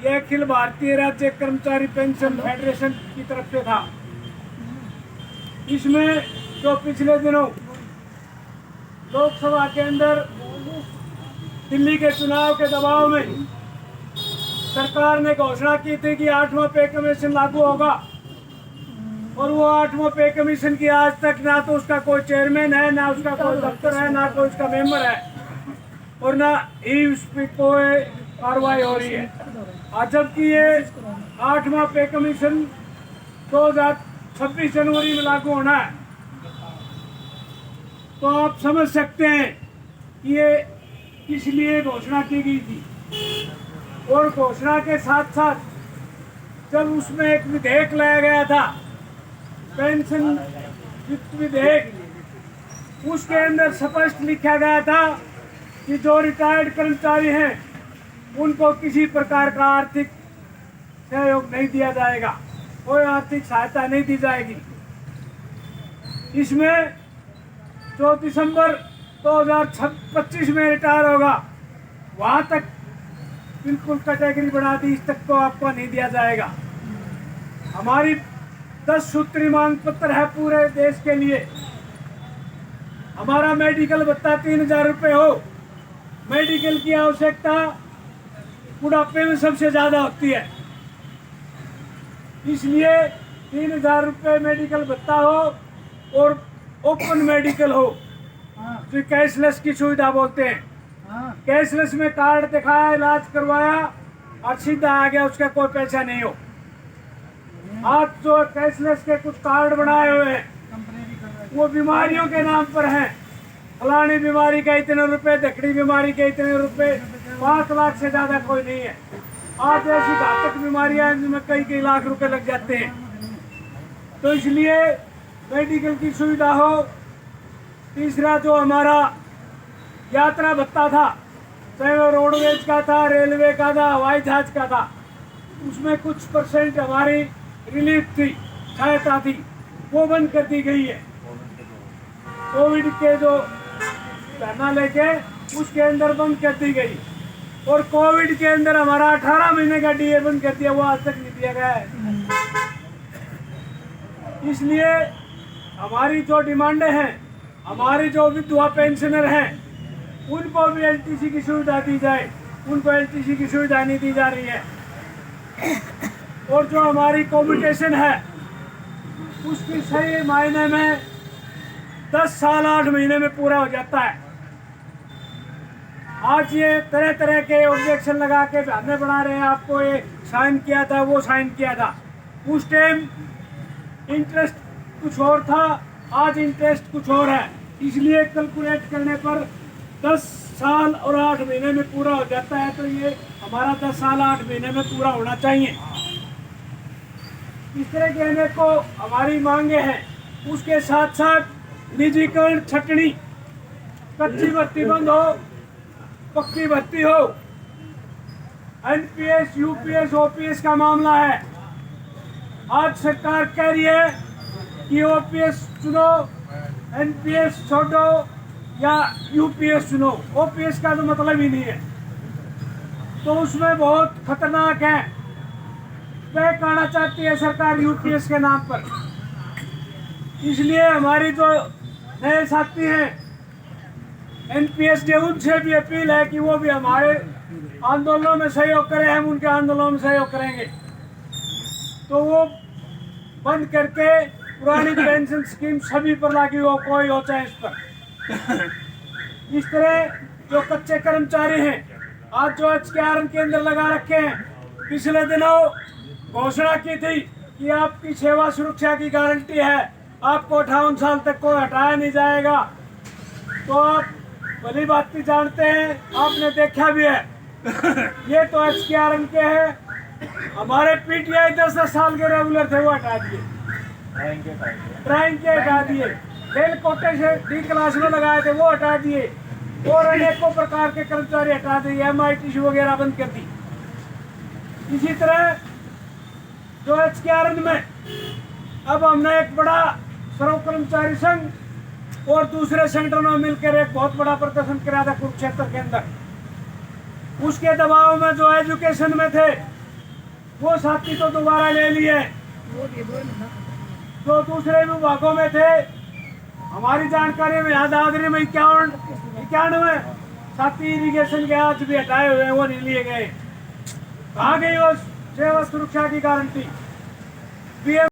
ये अखिल भारतीय राज्य कर्मचारी पेंशन फेडरेशन की तरफ से था। इसमें जो पिछले दिनों लोकसभा के अंदर दिल्ली के चुनाव के दबाव में सरकार ने घोषणा की थी कि 8वां पे कमीशन लागू होगा, और वो 8वां पे कमीशन की आज तक ना तो उसका कोई चेयरमैन है, ना उसका कोई दफ्तर है, ना कोई उसका मेंबर है, और ना ही उस पर कोई कार्रवाई हो रही है। आज जबकि ये 8वां पे कमीशन 2026 जनवरी में लागू होना है, तो आप समझ सकते हैं कि ये किस लिए घोषणा की गई थी। और घोषणा के साथ साथ जब उसमें एक विधेयक लाया गया था, पेंशन विधेयक, उसके अंदर स्पष्ट लिखा गया था कि जो रिटायर्ड कर्मचारी हैं उनको किसी प्रकार का आर्थिक सहयोग नहीं दिया जाएगा, कोई आर्थिक सहायता नहीं दी जाएगी। इसमें जो दिसंबर 2025 में रिटायर होगा वहां तक बिल्कुल कैटेगरी बढ़ा दी, इस तक तो आपको नहीं दिया जाएगा। हमारी 10 सूत्री मांग पत्र है पूरे देश के लिए। हमारा मेडिकल भत्ता 3000 रुपये हो। मेडिकल की आवश्यकता बुढ़ापे में सबसे ज्यादा होती है, इसलिए 3000 रुपये मेडिकल भत्ता हो और ओपन मेडिकल हो, जो कैशलेस की सुविधा बोलते हैं। कैशलेस में कार्ड दिखाया, इलाज करवाया और सीधा आ गया, उसका कोई पैसा नहीं हो। आज जो कैशलेस के कुछ कार्ड बनाए हुए हैं वो बीमारियों के नाम पर हैं। फलानी बीमारी का इतने रुपए, धकड़ी बीमारी के इतने रुपए, 5 लाख से ज्यादा कोई नहीं है। आज ऐसी घातक बीमारियां हैं जिनमें कई लाख रुपए लग जाते हैं। तो इसलिए मेडिकल की सुविधा हो। तीसरा जो हमारा यात्रा भत्ता था, चाहे वो रोडवेज का था, रेलवे का था, हवाई जहाज का था, उसमें कुछ % हमारी रिलीफ थी, सहायता थी, वो बंद कर दी गई है। कोविड के जो धरना लेके उसके अंदर बंद कर दी गई, और कोविड के अंदर हमारा 18 महीने का डीए बंद कर दिया, वो आज तक नहीं दिया गया है। इसलिए हमारी जो डिमांडें हैं, हमारी जो विधवा पेंशनर हैं, उनको भी एलटीसी की सुविधा दी जाए। उनको एलटीसी की सुविधा नहीं दी जा रही है। और जो हमारी कॉम्पिटिशन है उसकी सही मायने में 10 साल 8 महीने में पूरा हो जाता है। आज ये तरह तरह के ऑब्जेक्शन लगा के बहाने बना रहे हैं, आपको ये साइन किया था, वो साइन किया था। उस टाइम इंटरेस्ट कुछ और था, आज इंटरेस्ट कुछ और है। इसलिए कैलकुलेट करने पर 10 साल और 8 महीने में पूरा हो जाता है। तो ये हमारा 10 साल 8 महीने में पूरा होना चाहिए। इस तरह के अनेकों हमारी मांगे हैं। उसके साथ साथ निजीकरण छटनी, कच्ची भर्ती बंद हो, पक्की भर्ती हो। एनपीएस, यूपीएस, ओपीएस का मामला है। आज सरकार कह रही है कि ओपीएस चुनो, एनपीएस छोड़ो या यूपीएस चुनो। ओपीएस का तो मतलब ही नहीं है, तो उसमें बहुत खतरनाक है। पैक आना चाहती है सरकार यूपीएस के नाम पर। इसलिए हमारी जो नए साथी हैं एनपीएस के, उनसे भी अपील है कि वो भी हमारे आंदोलनों में सहयोग करें, हम उनके आंदोलनों में सहयोग करेंगे। तो वो बंद करके पुरानी पेंशन स्कीम सभी पर लागू हो, कोई हो चाहे इस पर। इस तरह जो कच्चे कर्मचारी हैं, आज जो HKRN के अंदर लगा रखे हैं, पिछले दिनों घोषणा की थी कि आपकी सेवा सुरक्षा की गारंटी है, आपको 58 साल तक कोई हटाया नहीं जाएगा। तो आप भली बात भी जानते हैं, आपने देखा भी है। ये तो HKRN के हैं। हमारे पीटीआई 10 साल के रेगुलर थे, वो हटा दिए, ट्राइंग के हटा दिए। खेल कोटे से डी क्लास में लगाए थे, वो हटा दिए, और अनेकों प्रकार के कर्मचारी हटा दिए, MITC वगैरह बंद कर दी। इसी तरह जो HKRN में अब हमने एक बड़ा सर्व कर्मचारी संघ और दूसरे संगठनों में मिलकर एक बहुत बड़ा प्रदर्शन कराया था कुरुक्षेत्र के अंदर। उसके दबाव में जो एजुकेशन में थे वो साथी तो दोबारा ले लिए जो दूसरे विभागों में थे। हमारी जानकारी में यादागिरी में 91 साथी इरिगेशन के आज भी हटाए हुए हैं, वो नहीं लिए गए। कहाँ गई वो सेवा सुरक्षा की गारंटी?